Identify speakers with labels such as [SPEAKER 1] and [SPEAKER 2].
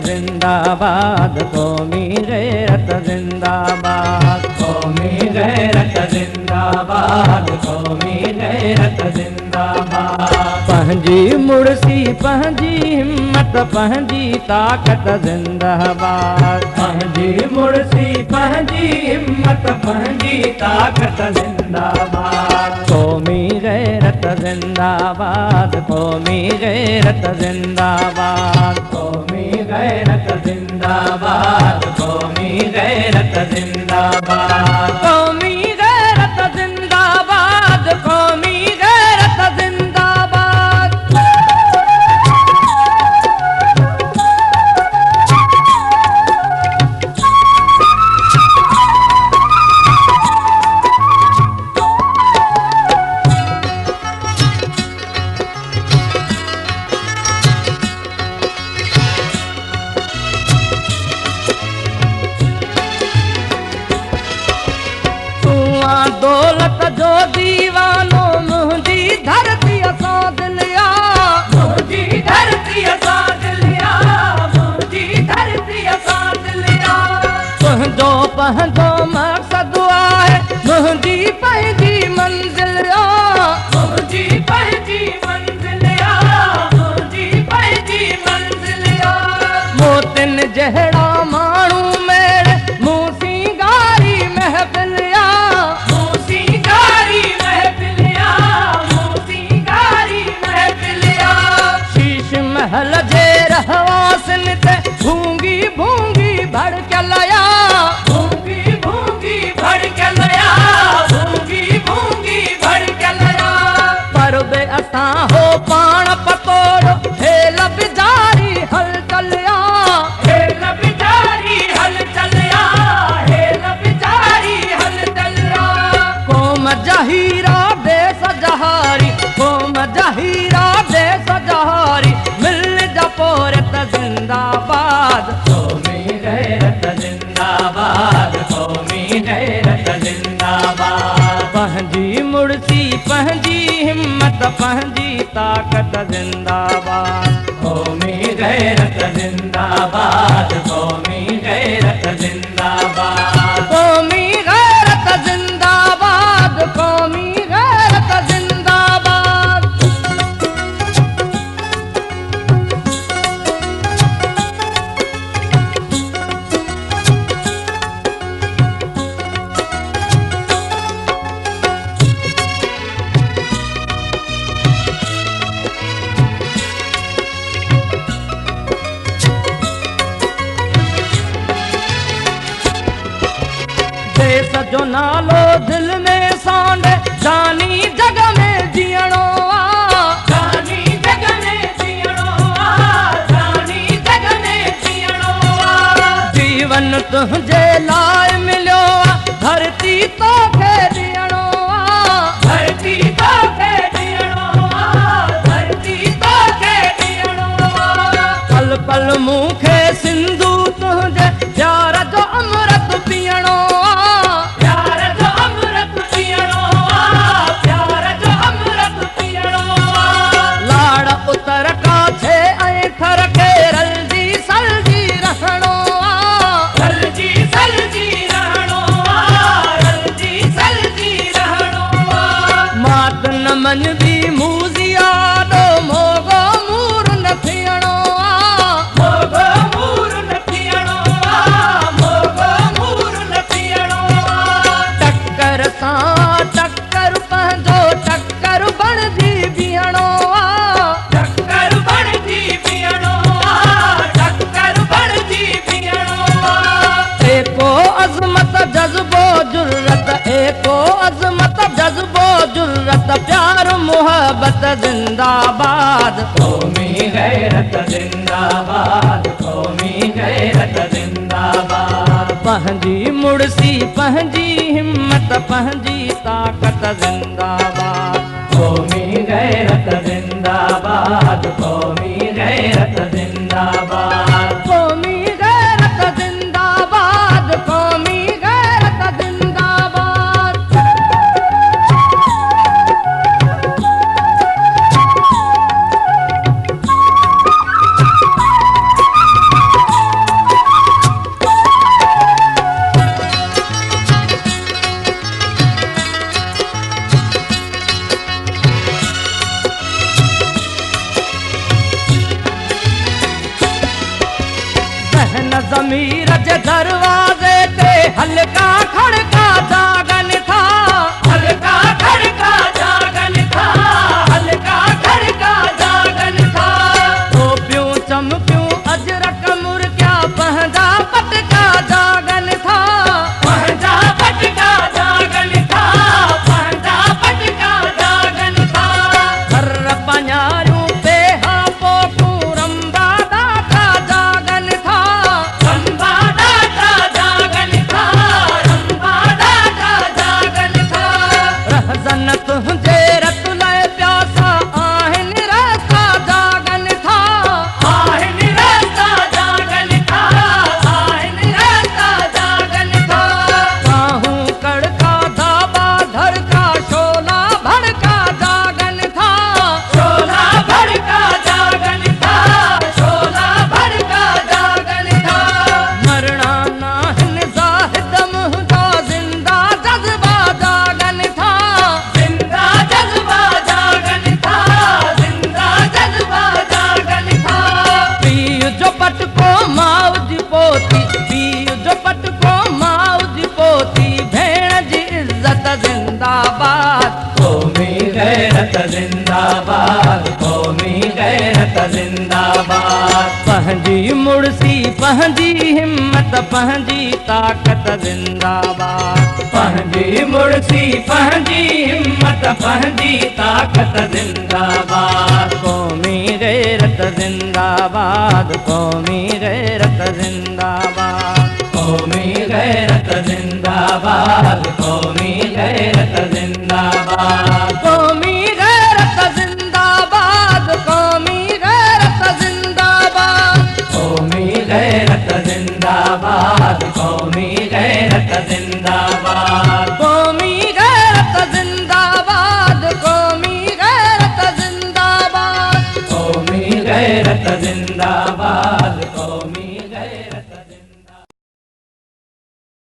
[SPEAKER 1] जिंदाबाद, कौमी गैरत जिंदाबाद, कौमी गैरत जिंदाबाद, कौमी गैरत जिंदाबाद। पंहिंजी मुड़सी पंहिंजी हिम्मत पंहिंजी ताकत जिंदाबाद, पंहिंजी मुड़सी पंहिंजी हिम्मत पंहिंजी ताकत जिंदाबाद। कौमी गैरत जिंदाबाद, कौमी गैरत जिंदाबाद, कौमी गैरत जिंदाबाद, कौमी गैरत जिंदाबाद, कौमी गैरत जिंदाबाद, कौमी गैरत जिंदाबाद। दौलत जो दीवानो मुंहिंजी धरती असां दिलिया, मुंहिंजी धरती असां दिलिया, मुंहिंजी धरती असां दिलिया। तुंहिंजो पंहिंजो मक़सद आहे मुंहिंजी पंहिंजी मंज़िल, मुंहिंजी पंहिंजी मंज़िल, मुंहिंजी पंहिंजी मंज़िल। मोतिन जहिड़ा माण्हू मेरे मूं सिंगारी महफ़िल, महल जे रहवासिन ते भूंगी भूंगी भड़कलया, भूंगी भूंगी भड़कलया, भूंगी भूंगी भड़कलया। पर बे असां हो पाण पतोड़ो हेल बिजारी हल चलिया, हेल बिजारी हल चलिया, हेल बिजारी हल चलिया। क़ौम जहीरा देस जहारी, क़ौम जहीरा देस जहारी, पोरत जिंदाबाद, कौमी गैरत जिंदाबाद, कौमी गैरत जिंदाबाद। पंहिंजी मुड़सी पंहिंजी हिम्मत पंहिंजी ताकत जिंदाबाद, कौमी गैरत जिंदाबाद, कौमी गैरत जिंदाबाद, कौमी गैरत जिंदाबाद, कौमी गैरत जिंदाबाद। देस जो नालो दिल में सांडे, जानी जग में जीअणो आ, जानी जग में जीअणो आ, जानी जग में जीअणो आ। जीवन तुंहिंजे लाइ मिलियो आ, धरती तोखे ॾियणो आ, धरती तोखे ॾियणो आ, धरती तोखे ॾियणो आ। पल पल मूंखे सिंधू तुंहिंजे प्यार जो अमृत पीअणो आ, उतर का छे ऐं थर के रलजी सलजी रहणो आ, रलजी सलजी रहणो आ, रलजी सलजी रहणो आ। मात न मन बि मूज़िया ॾो मोगो मूर न थियणो आ, मोगो मूर न थियणो आ, मोगो मूर न थियणो आ। टक्कर सां टक्कर पंहिंजो टक्कर बणजी बीहणो आ, जज्बो जुर्रत, एको अज़मत जज्बो जुर्रत, प्यार मोहब्बत जिंदाबाद, कौमी गैरत जिंदाबाद, कौमी गैरत जिंदाबाद। पंहिंजी मुड़सी पंहिंजी हिम्मत पंहिंजी ताकत जिंदाबाद, कौमी गैरत जिंदाबाद, कौमी गैरत जिंदाबाद, कौमी गैरत जिंदाबाद, कौमी गैरत जिंदाबाद। ज़मीर जे दरवाज़े ते हल्का खड़का जागन था, हल्का खड़का जागन था, हल्का खड़का जागन था। टोपियूं चमकियूं अजरक मुर्गिया पंहिंजा पटका जागन था, पंहिंजा पटका जागन था, पंहिंजा पटका जागन था। घर पञारियूं बेहा पोटूं रंबा दाता जागन था, रंबा दाता जागन था, रंबा दाता जागन था। रहज़न तुंहिंजे रत लाइ प्यासा आहिनि रस्ता जागन था, आहिनि रस्ता जागन था, आहिनि रस्ता जागन था। बाहूं कड़का दाबा धड़का शोला भड़का जागन था, शोला भड़का जागन था, शोला भड़का जागन था। मरना नाहिन ज़ाहिद मुंहिंजा ज़िंदा जज़्बा जागन था, ज़िंदा जज़्बा जागन था, ज़िंदा जज़्बा जागन था। पीउ जो पटको माउ जी पोती, पीउ जो पटको माउ जी पोती, भेण जी इज़्ज़त ज़िंदाबाद, क़ौमी गैरत ज़िंदाबाद, क़ौमी गैरत ज़िंदाबाद। पंहिंजी मुड़सी पंहिंजी हिम्मत पंहिंजी ताक़त ज़िंदाबाद, पंहिंजी मुड़सी पंहिंजी हिम्मत पंहिंजी ताक़त ज़िंदाबाद। क़ौमी गैरत ज़िंदाबाद, क़ौमी गैरत ज़िंदाबाद, क़ौमी गैरत ज़िंदाबाद, क़ौमी गैरत ज़िंदाबाद।